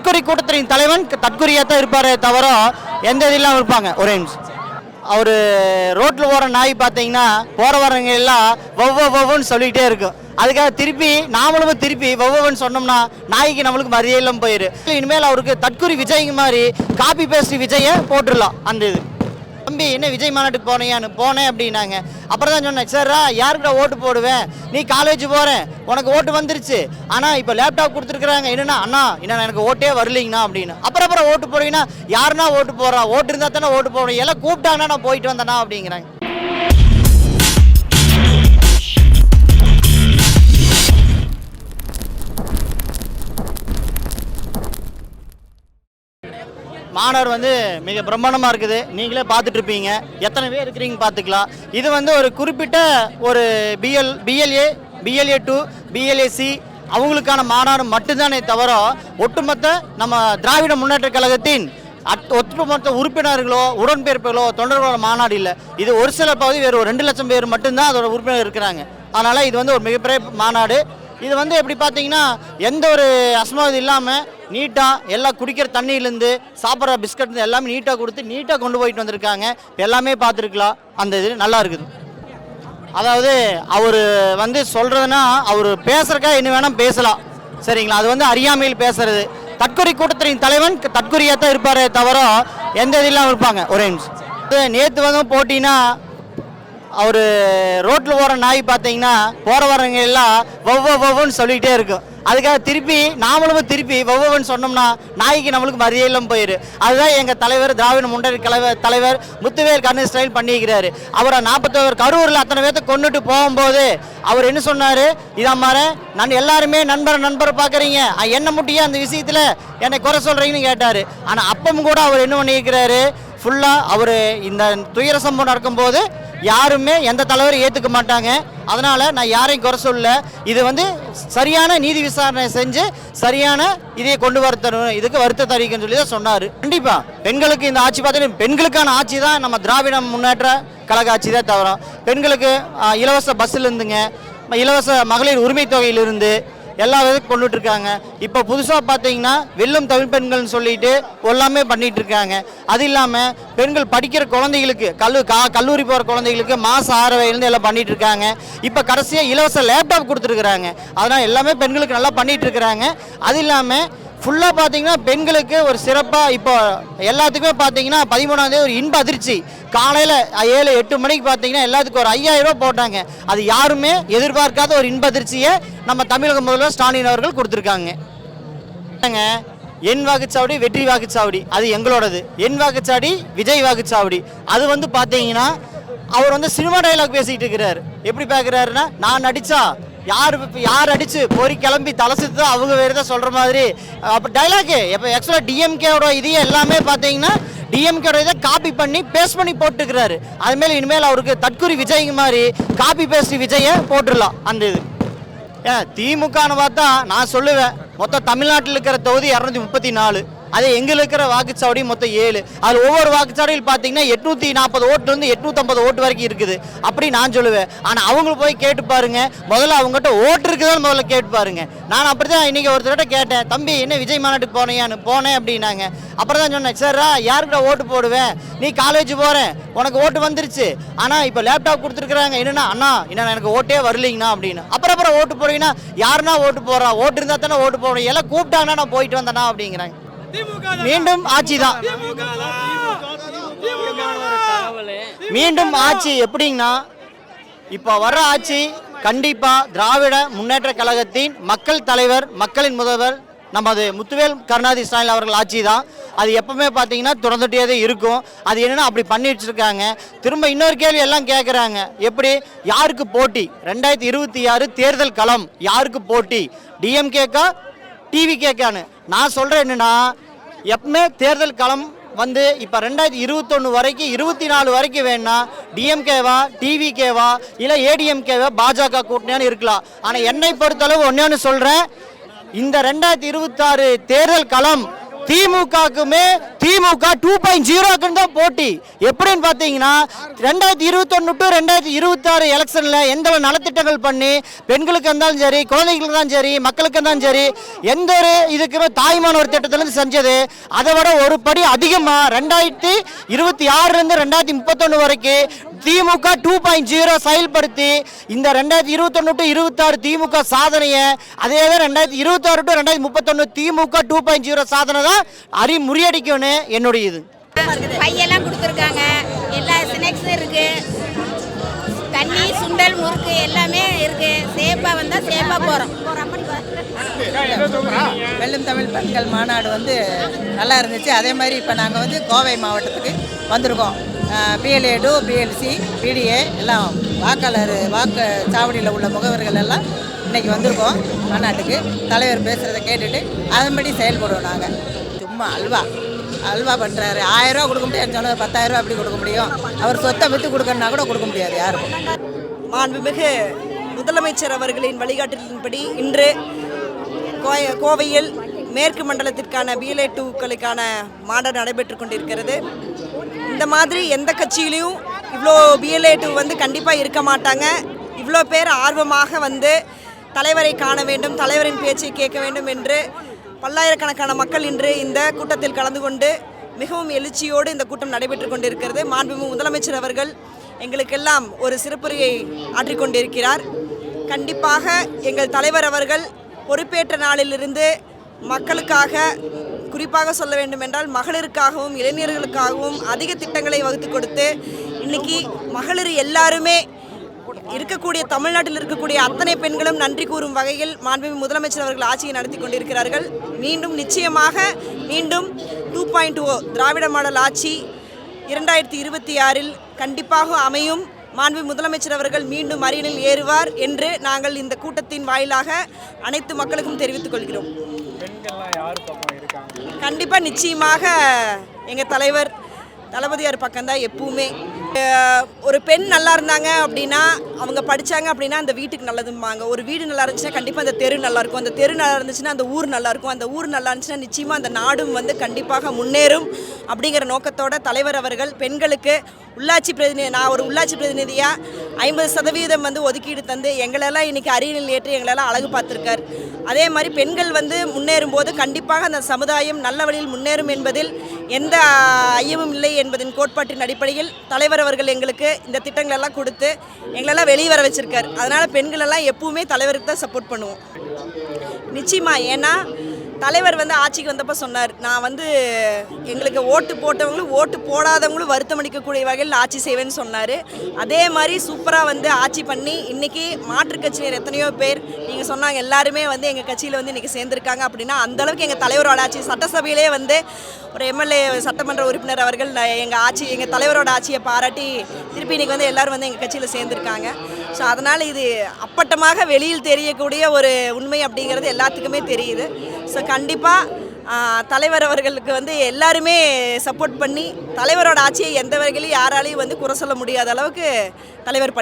தற்கொலை கூட்டத்தின் தலைவன் தற்கொலையாக தான் இருப்பாரே தவிர எந்த இதில்லாமல் இருப்பாங்க. ஒரே நிமிஷம். அவர் ரோட்டில் போகிற நாய் பார்த்தீங்கன்னா போகிற வரவங்க எல்லாம் ஒவ்வொன்னு சொல்லிக்கிட்டே இருக்கும். அதுக்காக திருப்பி நாமளும் திருப்பி ஒவ்வொன்னு சொன்னோம்னா நாய்க்கு நம்மளுக்கு மரியாதை இல்லாமல் போயிரு. இனிமேல் அவருக்கு தற்கொலை விஜய்ங்க மாதிரி காப்பி பேஸ்ட் விஜயை போட்டுடலாம். அந்த இது தம்பி என்ன விஜய் மாநாட்டுக்கு போனேன்னு போனேன் அப்படின்னாங்க. அப்புறம் தான் சொன்னேன், சார் யாருக்கிட்ட ஓட்டு போடுவேன், நீ காலேஜ் போகிறேன் உனக்கு ஓட்டு வந்துருச்சு, ஆனால் இப்போ லேப்டாப் கொடுத்துருக்குறாங்க, என்னன்னா அண்ணா என்ன எனக்கு ஓட்டே வரலிங்கண்ணா அப்படின்னு. அப்புறம் ஓட்டு போடுவீங்கன்னா யாருன்னா ஓட்டு போடுறா, ஓட்டு இருந்தால் தானே ஓட்டு போடுவேன், எல்லாம் கூப்பிட்டாங்கன்னா நான் போயிட்டு வந்தேண்ணா அப்படிங்கிறாங்க. மாணவர் மிக பிரம்மாண்டமாக இருக்குது. நீங்களே பார்த்துட்டு இருப்பீங்க, எத்தனை பேர் இருக்கிறீங்க பார்த்துக்கலாம். இது ஒரு குறிப்பிட்ட ஒரு பிஎல்ஏ 2 பிஎல்ஏசி அவங்களுக்கான மாநாடு மட்டும்தானே தவிர ஒட்டுமொத்த நம்ம திராவிட முன்னேற்ற கழகத்தின் ஒட்டுமொத்த உறுப்பினர்களோ உடன்பிறப்புகளோ தொண்டர்களோட மாநாடு இல்லை. இது ஒரு சில பகுதி வேறு ஒரு 2 லட்சம் பேர் மட்டும்தான் அதோட உறுப்பினர் இருக்கிறாங்க. அதனால் இது ஒரு மிகப்பெரிய மாநாடு. இது எப்படி பார்த்தீங்கன்னா எந்த ஒரு அசம்பாவிதம் இல்லாமல் நீட்டாக எல்லாம் குடிக்கிற தண்ணியிலேருந்து சாப்பிட்ற பிஸ்கட் எல்லாமே நீட்டாக கொடுத்து நீட்டாக கொண்டு போயிட்டு வந்திருக்காங்க. எல்லாமே பார்த்துருக்கலாம். அந்த இது நல்லா இருக்குது. அதாவது அவர் சொல்கிறதுனா அவர் பேசுகிறக்காக என்ன வேணால் பேசலாம், சரிங்களா. அது அறியாமையில் பேசுறது. தற்கொலை கூட்டத்தின் தலைவன் தற்கொலையாக தான் இருப்பாரே தவிர எந்த இதில்லாமல் இருப்பாங்க. ஒரே நிமிஷம். நேற்று போட்டின்னா அவர் ரோட்டில் போகிற நாய் பார்த்தீங்கன்னா போகிற வரவங்க எல்லாம் ஒவ்வொன்னு சொல்லிக்கிட்டே இருக்கும். அதுக்காக திருப்பி நாமளும் திருப்பி ஒவ்வொன்னு சொன்னோம்னா நாய்க்கு நம்மளுக்கு மரியாதை இல்லாமல் போயிரு. அதுதான் எங்கள் தலைவர் திராவிட முன்னேற்ற தலைவர் முத்துவேல் கருணாநிதி ஸ்டைல் பண்ணிக்கிறாரு. அவரை 41 கரூரில் அத்தனை பேர்த்த கொண்டுட்டு போகும்போது அவர் என்ன சொன்னார், இதான் மாதிரி நான் எல்லாருமே நண்பரை பார்க்குறீங்க, என்ன முட்டியே அந்த விஷயத்தில் என்னை குறை சொல்கிறீங்கன்னு கேட்டார். ஆனால் அப்பவும் கூட அவர் என்ன பண்ணியிருக்கிறாரு, ஃபுல்லாக அவர் இந்த துயர சம்பவம் நடக்கும்போது யாருமே எந்த தலைவரும் ஏற்றுக்க மாட்டாங்க, அதனால் நான் யாரையும் குறை சொல்ல, இது சரியான நீதி விசாரணை செஞ்சு சரியான இதை கொண்டு வரத்தணும், இதுக்கு வருத்த தெரிவிக்கன்னு சொல்லி தான் சொன்னார். கண்டிப்பாக பெண்களுக்கு இந்த ஆட்சி பார்த்தீங்கன்னா பெண்களுக்கான ஆட்சி தான் நம்ம திராவிட முன்னேற்ற கழக ஆட்சி தான் தவிர பெண்களுக்கு இலவச பஸ்ஸில் இருந்துங்க, இலவச மகளிர் உரிமை தொகையிலிருந்து எல்லா விதத்துக்கும் கொண்டுட்டு இருக்காங்க. இப்போ புதுசாக பார்த்தீங்கன்னா வெல்லும் தமிழ் பெண்கள்னு சொல்லிட்டு எல்லாமே பண்ணிட்டு இருக்காங்க. அது இல்லாமல் பெண்கள் படிக்கிற குழந்தைகளுக்கு கல்லூரி போகிற குழந்தைகளுக்கு மாதம் 6,000 எல்லாம் பண்ணிட்டு இருக்காங்க. இப்போ கடைசியாக இலவச லேப்டாப் கொடுத்துருக்குறாங்க. அதனால் எல்லாமே பெண்களுக்கு நல்லா பண்ணிட்டு இருக்கிறாங்க. அது இல்லாமல் ஃபுல்லாக பார்த்தீங்கன்னா பெண்களுக்கு ஒரு சிறப்பாக இப்போ எல்லாத்துக்குமே பார்த்தீங்கன்னா 13ஆம் தேதி ஒரு இன்ப அதிர்ச்சி காலையில் 7-8 மணிக்கு பார்த்தீங்கன்னா எல்லாத்துக்கும் ஒரு 5,000 ரூபா போட்டாங்க. அது யாருமே எதிர்பார்க்காத ஒரு இன்ப அதிர்ச்சியை நம்ம தமிழக முதல்வர் ஸ்டாலின் அவர்கள் கொடுத்துருக்காங்க. என் வாக்குச்சாவடி வெற்றி வாக்குச்சாவடி அது எங்களோடது, என் வாக்குச்சாவடி விஜய் வாக்குச்சாவடி. அது பார்த்தீங்கன்னா அவர் சினிமா டைலாக் பேசிகிட்டு இருக்கிறார். எப்படி பார்க்குறாருன்னா, நான் நடித்தா யார் அடிச்சு பொறி கிளம்பி தலை சுத்து அவங்க வேறு தான் சொல்கிற மாதிரி அப்போ டைலாக்கு. இப்போ ஆக்சுவலாக டிஎம்கேவோட இதையே எல்லாமே பார்த்தீங்கன்னா டிஎம்கேவோட இதை காப்பி பண்ணி பேஸ்ட் பண்ணி போட்டுக்கிறாரு. அதுமாரி இனிமேல் அவருக்கு தற்கொலை விஜய்ங்க மாதிரி காப்பி பேஸ்ட் விஜயை போட்டுடலாம். அந்த இது திமுகன்னு பார்த்தா நான் சொல்லுவேன், மொத்தம் தமிழ்நாட்டில் இருக்கிற தொகுதி 234, அதே எங்களுக்கு இருக்கிற வாக்குச்சாவடி மொத்தம் 7. அதில் ஒவ்வொரு வாக்குச்சாவடியில் பார்த்தீங்கன்னா 840 ஓட்டுலேருந்து 850 ஓட்டு வரைக்கும் இருக்குது அப்படி நான் சொல்லுவேன். ஆனால் அவங்கள போய் கேட்டு பாருங்க, முதல்ல அவங்ககிட்ட ஓட்டு இருக்குதான்னு முதல்ல கேட்டு பாருங்க. நான் அப்படி தான் இன்றைக்கி ஒருத்தர்கிட்ட கேட்டேன், தம்பி என்ன விஜய் மாநாட்டுக்கு போனேன் அப்படின்னாங்க. அப்புறம் தான் சொன்னேன், சார் யாருக்கிட்ட ஓட்டு போடுவேன், நீ காலேஜ் போகிறேன் உனக்கு ஓட்டு வந்துருச்சு, ஆனால் இப்போ லேப்டாப் கொடுத்துருக்குறாங்க, என்னன்னா அண்ணா என்ன எனக்கு ஓட்டே வரலிங்கண்ணா அப்படின்னு. அப்புறம் ஓட்டு போடுவீங்கன்னா யாருன்னா ஓட்டு போடுறா, ஓட்டு இருந்தால் தானே ஓட்டு போடுவேன், எல்லாம் கூப்பிட்டாங்கன்னா நான் போயிட்டு வந்தேண்ணா அப்படிங்கிறாங்க. மீண்டும் ஆட்சி தான், மீண்டும் ஆட்சி எப்படிங்கன்னா இப்போ வர்ற ஆட்சி கண்டிப்பாக திராவிட முன்னேற்ற கழகத்தின் மக்கள் தலைவர் மக்களின் முதல்வர் நமது முத்துவேல் கருணாநிதி ஸ்டாலின் அவர்கள் ஆட்சி தான். அது எப்பவுமே பார்த்தீங்கன்னா தொடர்ந்துட்டே தான் இருக்கும். அது என்னென்னா அப்படி பண்ணி வச்சுருக்காங்க. திரும்ப இன்னொரு கேள்வி எல்லாம் கேட்குறாங்க, எப்படி யாருக்கு போட்டி, 2026 தேர்தல் களம் யாருக்கு போட்டி, டிஎம்கேக்கா டிவிகேக்கான்னு. நான் சொல்கிறேன் என்னென்னா, எப்பவுமே தேர்தல் களம் இப்போ 2021 வரைக்கும் 24 வரைக்கும் வேணா டிஎம்கேவா டிவிகேவா இல்லை ஏடிஎம்கேவா பாஜக கூட்டணியான்னு இருக்கலாம். ஆனால் என்னை பொறுத்தளவு ஒன்று சொல்கிறேன், இந்த 2026 தேர்தல் களம் திமுகவுக்குமே திமுக 2.0க்கு தான் போட்டி. எப்படின்னு பார்த்தீங்கன்னா 2021 டு 2026 எலெக்ஷனில் எந்த நலத்திட்டங்கள் பண்ணி பெண்களுக்கு இருந்தாலும் சரி, குழந்தைகளுக்கு தான் சரி, மக்களுக்கு தான் சரி, எந்த ஒரு இதுக்குமே தாய்மான ஒரு திட்டத்திலேருந்து செஞ்சது அதை விட ஒரு படி அதிகமாக 2026லேருந்து 2031 வரைக்கும் திமுக 2.0 செயல்படுத்தி இந்த 2021 டு 26 திமுக சாதனையை அதே தான் 2026 டு 2031 திமுக 2.0 சாதனை தான் முறியடிக்கும்னு என்னுடைய இது. பையெல்லாம் கொடுத்துருக்காங்க, எல்லா ஸ்நாக்ஸும் இருக்கு, தண்ணி, சுண்டல், முறுக்கு எல்லாமே இருக்கு. சேஃபாக வந்தால் சேஃபாக போகிறோம். வெல்லும் தமிழ் பெண்கள் மாநாடு நல்லா இருந்துச்சு. அதே மாதிரி இப்போ நாங்கள் கோவை மாவட்டத்துக்கு வந்திருக்கோம். பிஎல்ஏ டு பிஎல்சி பிடிஏ எல்லாம் வாக்கு சாவடியில் உள்ள முகவர்கள் எல்லாம் இன்றைக்கி வந்திருக்கோம் மாநாட்டுக்கு. தலைவர் பேசுகிறத கேட்டுட்டு அதன்படி செயல்படுவோம். நாங்கள் சும்மா அல்வா பண்ணுறாரு. 1000 ரூபா கொடுக்க முடியாது, சொன்னது 10,000 ரூபா எப்படி கொடுக்க முடியும்? அவர் சொத்தை விற்று கொடுக்கணுன்னா கூட கொடுக்க முடியாது யாருக்கும். மாண்புமிகு முதலமைச்சர் அவர்களின் வழிகாட்டுதலின்படி இன்று கோவையில் மேற்கு மண்டலத்திற்கான பிஎல்ஏ 2க்களுக்கான மாநாடு நடைபெற்று கொண்டிருக்கிறது. இந்த மாதிரி எந்த கட்சியிலையும் இவ்வளோ பிஎல்ஏ 2 கண்டிப்பாக இருக்க மாட்டாங்க. இவ்வளோ பேர் ஆர்வமாக தலைவரை காண வேண்டும், தலைவரின் பேச்சை கேட்க வேண்டும் என்று பல்லாயிரக்கணக்கான மக்கள் இன்று இந்த கூட்டத்தில் கலந்து கொண்டு மிகவும் எழுச்சியோடு இந்த கூட்டம் நடைபெற்று கொண்டிருக்கிறது. மாண்புமிகு முதலமைச்சர் அவர்கள் எங்களுக்கெல்லாம் ஒரு சிறப்புரையை ஆற்றிக்கொண்டிருக்கிறார். கண்டிப்பாக எங்கள் தலைவர் அவர்கள் பொறுப்பேற்ற நாளிலிருந்து மக்களுக்காக, குறிப்பாக சொல்ல வேண்டும் என்றால் மகளிருக்காகவும் இளைஞர்களுக்காகவும் அதிக திட்டங்களை வகுத்து கொடுத்து இன்னைக்கு மகளிர் எல்லாருமே இருக்கக்கூடிய தமிழ்நாட்டில் இருக்கக்கூடிய அத்தனை பெண்களும் நன்றி கூறும் வகையில் மாண்புமிகு முதலமைச்சர் அவர்கள் ஆட்சியை நடத்தி கொண்டிருக்கிறார்கள். நிச்சயமாக 2.0 திராவிட மாடல் ஆட்சி 2026 கண்டிப்பாக அமையும். மாண்புமிகு முதலமைச்சர் அவர்கள் மீண்டும் அரியணையில் ஏறுவார் என்று நாங்கள் இந்த கூட்டத்தின் வாயிலாக அனைத்து மக்களுக்கும் தெரிவித்துக் கொள்கிறோம். கண்டிப்பாக நிச்சயமாக எங்கள் தலைவர் தளபதியார் பக்கம்தான் எப்பவுமே. ஒரு பெண் நல்லா இருந்தாங்க அப்படின்னா, அவங்க படித்தாங்க அப்படின்னா அந்த வீட்டுக்கு நல்லதும்பாங்க. ஒரு வீடு நல்லா இருந்துச்சுன்னா கண்டிப்பாக அந்த தெரு நல்லாயிருக்கும், அந்த தெரு நல்லா இருந்துச்சுன்னா அந்த ஊர் நல்லாயிருக்கும், அந்த ஊர் நல்லா இருந்துச்சுன்னா நிச்சயமாக அந்த நாடும் கண்டிப்பாக முன்னேறும் அப்படிங்கிற நோக்கத்தோட தலைவர் அவர்கள் பெண்களுக்கு நான் ஒரு உள்ளாட்சி பிரதிநிதியாக 50% ஒதுக்கீடு தந்து எங்களெல்லாம் இன்றைக்கி அரியணையில் ஏற்றி எங்களெல்லாம் அழகு பார்த்துருக்கார். அதே மாதிரி பெண்கள் முன்னேறும் போது கண்டிப்பாக அந்த சமுதாயம் நல்ல வழியில் முன்னேறும் என்பதில் எந்த ஐயமும் இல்லை என்பதின் கோட்பாட்டின் அடிப்படையில் தலைவர் அவர்கள் எங்களுக்கு இந்த திட்டங்களெல்லாம் கொடுத்து எங்களெல்லாம் வெளியே வர வச்சுருக்கார். அதனால் பெண்களெல்லாம் எப்பவுமே தலைவருக்கு தான் சப்போர்ட் பண்ணுவோம். நிச்சயமாக, ஏன்னா தலைவர் ஆட்சிக்கு வந்தப்போ சொன்னார், நான் எங்களுக்கு ஓட்டு போட்டவங்களும் ஓட்டு போடாதவங்களும் வருத்தம் அளிக்கக்கூடிய வகையில் ஆட்சி செய்வேன்னு சொன்னார். அதே மாதிரி சூப்பராக ஆட்சி பண்ணி இன்றைக்கி மாற்றுக் கட்சியினர் எத்தனையோ பேர் நீங்கள் சொன்னாங்க எல்லாருமே எங்கள் கட்சியில் இன்றைக்கி சேர்ந்துருக்காங்க. அப்படின்னா அந்தளவுக்கு எங்கள் தலைவரோட ஆட்சி, சட்டசபையிலே ஒரு எம்எல்ஏ சட்டமன்ற உறுப்பினர் அவர்கள் எங்கள் தலைவரோட ஆட்சியை பாராட்டி திருப்பி இன்றைக்கி எல்லோரும் எங்கள் கட்சியில் சேர்ந்துருக்காங்க. ஸோ அதனால் இது அப்பட்டமாக வெளியில் தெரியக்கூடிய ஒரு உண்மை அப்படிங்கிறது எல்லாத்துக்குமே தெரியுது. ஸோ கண்டிப்பாக தலைவர் அவர்களுக்கு எல்லாருமே சப்போர்ட் பண்ணி தலைவரோட ஆட்சியை எந்த வகையிலையும் யாராலையும் குறை சொல்ல முடியாத அளவுக்கு தலைவர்